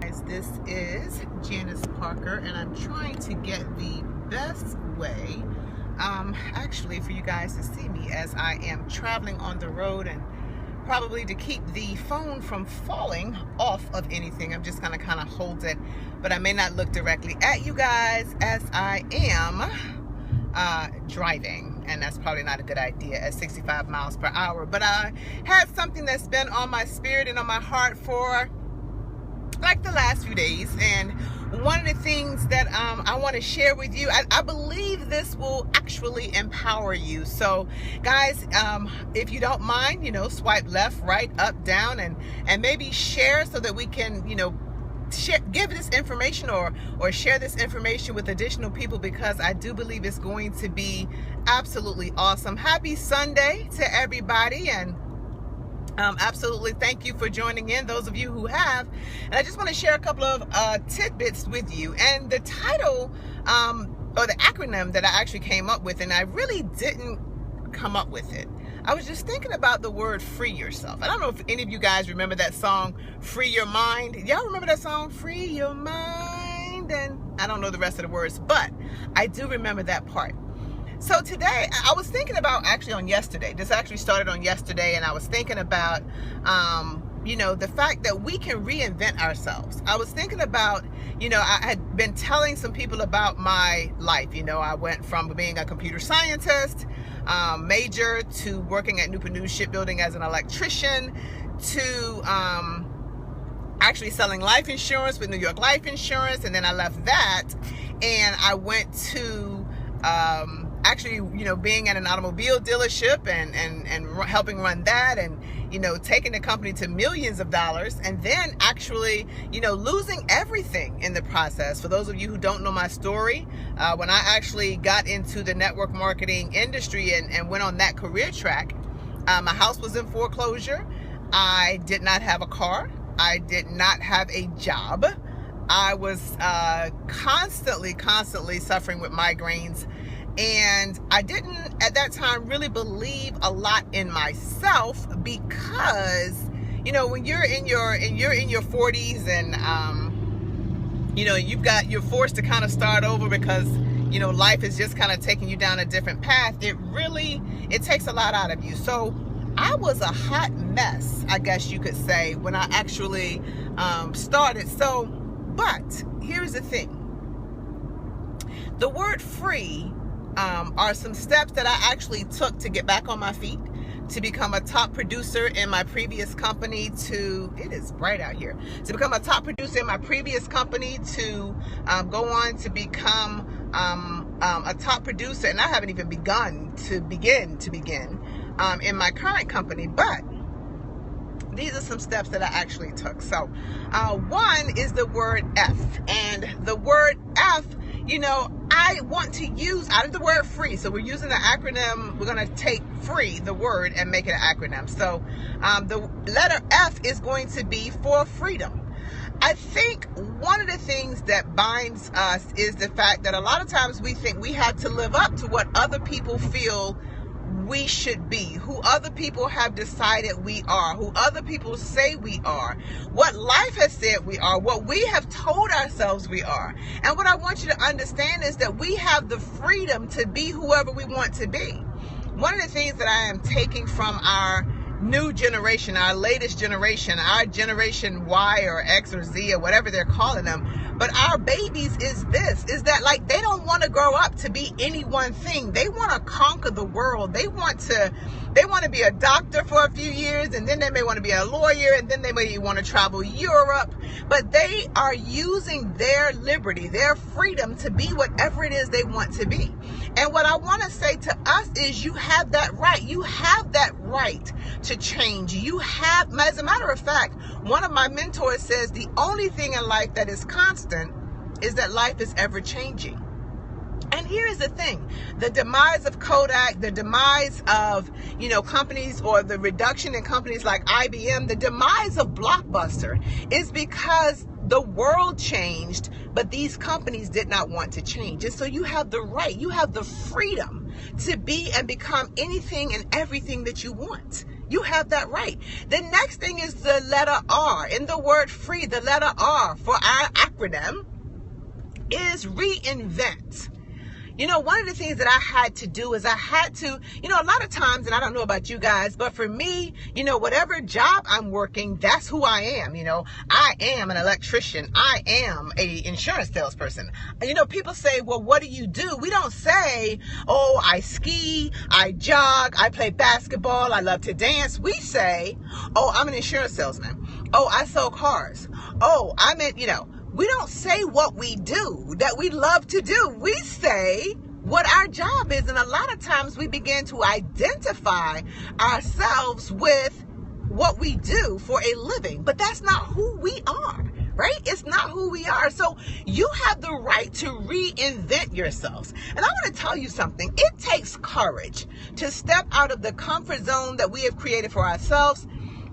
This is Janice Parker, and I'm trying to get the best way actually for you guys to see me as I am traveling on the road, and probably to keep the phone from falling off of anything, I'm just gonna kind of hold it, but I may not look directly at you guys as I am driving, and that's probably not a good idea at 65 miles per hour. But I had something that's been on my spirit and on my heart for like the last few days, and one of the things that I want to share with you, I believe this will actually empower you. So guys, if you don't mind, swipe left, right, up, down, and maybe share so that we can give this information or share this information with additional people, because I do believe it's going to be absolutely awesome. Happy Sunday to everybody, and absolutely thank you for joining in, those of you who have. And I just want to share a couple of tidbits with you. And the title or the acronym that I actually came up with, and I really didn't come up with it, I was just thinking about the word free yourself. I don't know if any of you guys remember that song, Free Your Mind. Y'all remember that song, Free Your Mind? And I don't know the rest of the words, but I do remember that part. So today, I was thinking about, actually on yesterday, this actually started on yesterday, and I was thinking about, the fact that we can reinvent ourselves. I was thinking about, I had been telling some people about my life. I went from being a computer scientist major to working at Newport News Shipbuilding as an electrician to actually selling life insurance with New York Life Insurance. And then I left that and I went to actually, being at an automobile dealership and helping run that, and, taking the company to millions of dollars, and then actually, losing everything in the process. For those of you who don't know my story, when I actually got into the network marketing industry and went on that career track, my house was in foreclosure. I did not have a car. I did not have a job. I was constantly suffering with migraines. And I didn't at that time really believe a lot in myself, because when you're in your 40s and you're forced to kind of start over because life is just kind of taking you down a different path. It takes a lot out of you. So I was a hot mess, I guess you could say, when I actually started. So, but here's the thing: the word free are some steps that I actually took to get back on my feet, to become a top producer in my previous company, it is bright out here, to become a top producer in my previous company, to go on to become a top producer, and I haven't even begin in my current company. But these are some steps that I actually took. So one is the word F, and the word F, I want to use out of the word free. So we're using the acronym. We're going to take free, the word, and make it an acronym. So the letter F is going to be for freedom. I think one of the things that binds us is the fact that a lot of times we think we have to live up to what other people feel we should be, who other people have decided we are, who other people say we are, what life has said we are, what we have told ourselves we are. And what I want you to understand is that we have the freedom to be whoever we want to be. One of the things that I am taking from our new generation, our latest generation, our generation Y or X or Z or whatever they're calling them, but our babies is that like they don't want to grow up to be any one thing. They want to conquer the world. They want to be a doctor for a few years, and then they may want to be a lawyer, and then they may want to travel Europe. But they are using their liberty, their freedom, to be whatever it is they want to be. And what I want to say to us is, you have that right. You have that right to change. You have, as a matter of fact, one of my mentors says the only thing in life that is constant is that life is ever changing. And here's the thing: the demise of Kodak, the demise of, companies, or the reduction in companies like IBM, the demise of Blockbuster is because the world changed, but these companies did not want to change. And so you have the right, you have the freedom to be and become anything and everything that you want. You have that right. The next thing is the letter R. In the word free, the letter R for our acronym is reinvent. You know, one of the things that I had to do is I had to, a lot of times, and I don't know about you guys, but for me, whatever job I'm working, that's who I am. I am an electrician. I am a insurance salesperson. People say, well, what do you do? We don't say, oh, I ski, I jog, I play basketball, I love to dance. We say, oh, I'm an insurance salesman. Oh, I sell cars. Oh, we don't say what we do, that we love to do. We say what our job is. And a lot of times we begin to identify ourselves with what we do for a living. But that's not who we are, right? It's not who we are. So you have the right to reinvent yourselves. And I want to tell you something. It takes courage to step out of the comfort zone that we have created for ourselves,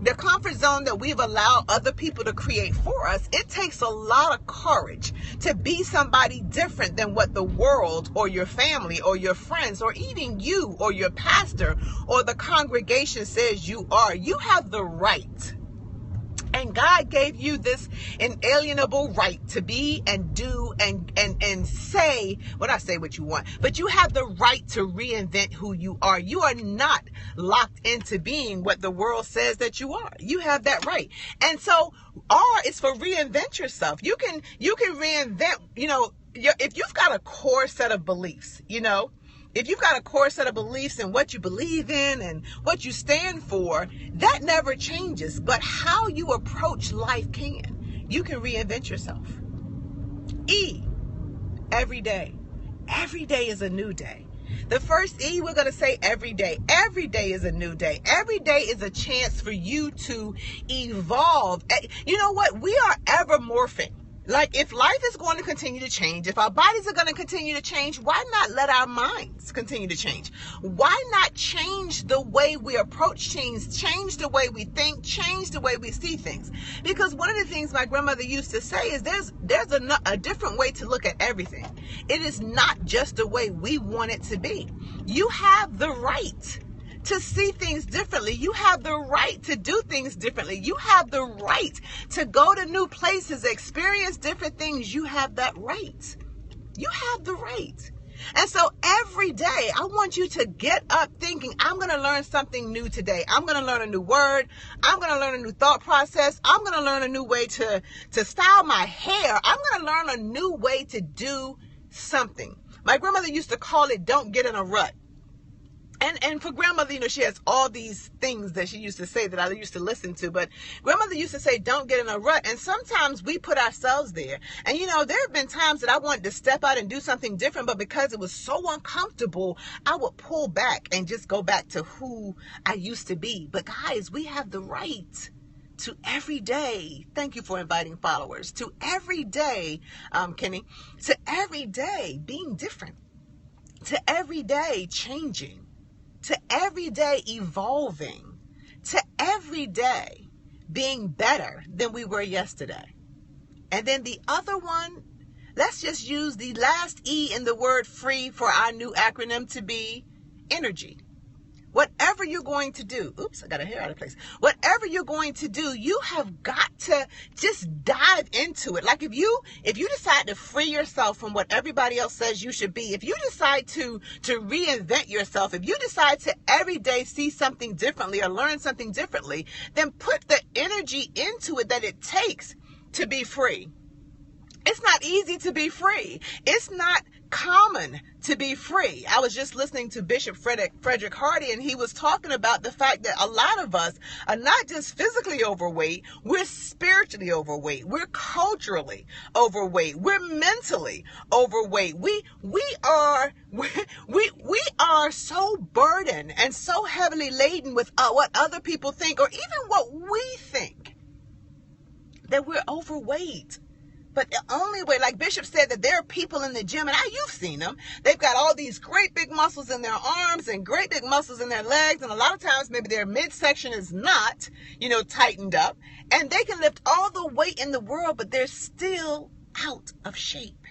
the comfort zone that we've allowed other people to create for us. It takes a lot of courage to be somebody different than what the world or your family or your friends or even you or your pastor or the congregation says you are. You have the right. And God gave you this inalienable right to be and do and say, well, not say what you want, but you have the right to reinvent who you are. You are not locked into being what the world says that you are. You have that right. And so R is for reinvent yourself. You can reinvent, if you've got a core set of beliefs, if you've got a core set of beliefs and what you believe in and what you stand for, that never changes. But how you approach life can. You can reinvent yourself. E, every day. Every day is a new day. The first E, we're going to say every day. Every day is a new day. Every day is a chance for you to evolve. You know what? We are ever morphing. Like, if life is going to continue to change, if our bodies are going to continue to change, why not let our minds continue to change? Why not change the way we approach things, change the way we think, change the way we see things? Because one of the things my grandmother used to say is there's a different way to look at everything. It is not just the way we want it to be. You have the right to see things differently. You have the right to do things differently. You have the right to go to new places, experience different things. You have that right. You have the right. And so every day, I want you to get up thinking, I'm going to learn something new today. I'm going to learn a new word. I'm going to learn a new thought process. I'm going to learn a new way to style my hair. I'm going to learn a new way to do something. My grandmother used to call it, don't get in a rut. And for grandmother, she has all these things that she used to say that I used to listen to. But grandmother used to say, don't get in a rut. And sometimes we put ourselves there. And, there have been times that I wanted to step out and do something different. But because it was so uncomfortable, I would pull back and just go back to who I used to be. But guys, we have the right to every day. Thank you for inviting followers. To every day, Kenny. To every day being different. To every day changing. To every day evolving, to every day being better than we were yesterday. And then the other one, let's just use the last E in the word free for our new acronym to be energy. Whatever you're going to do, oops, I got a hair out of place. Whatever you're going to do, you have got to just dive into it. Like if you decide to free yourself from what everybody else says you should be, if you decide to reinvent yourself, if you decide to every day see something differently or learn something differently, then put the energy into it that it takes to be free. It's not easy to be free. It's not common to be free. I was just listening to Bishop Frederick Hardy, and he was talking about the fact that a lot of us are not just physically overweight, we're spiritually overweight, we're culturally overweight, we're mentally overweight. We are so burdened and so heavily laden with what other people think, or even what we think, that we're overweight. But the only way, like Bishop said, that there are people in the gym, and you've seen them. They've got all these great big muscles in their arms and great big muscles in their legs. And a lot of times maybe their midsection is not, tightened up. And they can lift all the weight in the world, but they're still out of shape.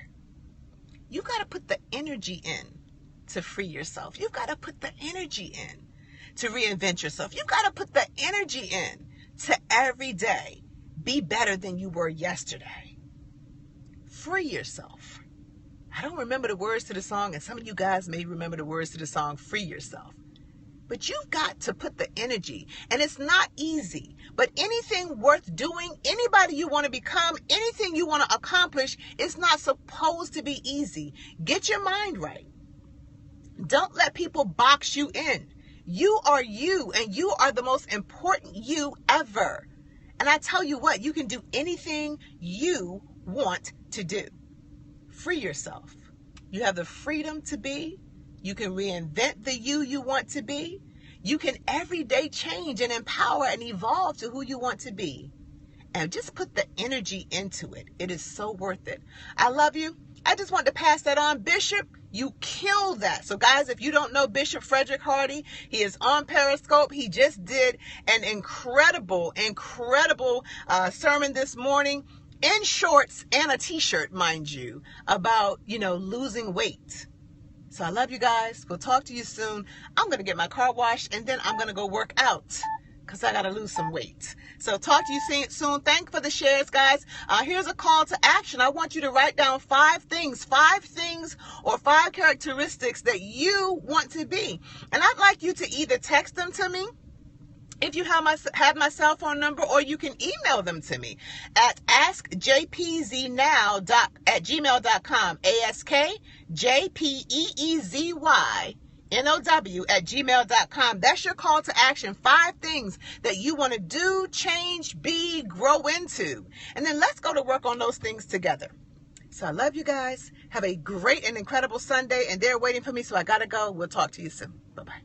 You got to put the energy in to free yourself. You've got to put the energy in to reinvent yourself. You got to put the energy in to every day be better than you were yesterday. Free yourself. I don't remember the words to the song, and some of you guys may remember the words to the song, Free Yourself. But you've got to put the energy, and it's not easy, but anything worth doing, anybody you want to become, anything you want to accomplish, it's not supposed to be easy. Get your mind right. Don't let people box you in. You are you, and you are the most important you ever. And I tell you what, you can do anything you want to do. Free yourself. You have the freedom to be. You can reinvent the you want to be. You can every day change and empower and evolve to who you want to be. And just put the energy into it. It is so worth it. I love you. I just wanted to pass that on. Bishop, you killed that. So guys, if you don't know Bishop Frederick Hardy, he is on Periscope. He just did an incredible sermon this morning in shorts and a t-shirt, mind you, about, losing weight. So I love you guys. We'll talk to you soon. I'm going to get my car washed, and then I'm going to go work out because I got to lose some weight. So talk to you soon. Thank you for the shares, guys. Here's a call to action. I want you to write down 5 things or 5 characteristics that you want to be. And I'd like you to either text them to me if you have my cell phone number, or you can email them to me at askjpeznow@gmail.com. askjpeezynow@gmail.com. That's your call to action. 5 things that you want to do, change, be, grow into. And then let's go to work on those things together. So I love you guys. Have a great and incredible Sunday. And they're waiting for me, so I got to go. We'll talk to you soon. Bye-bye.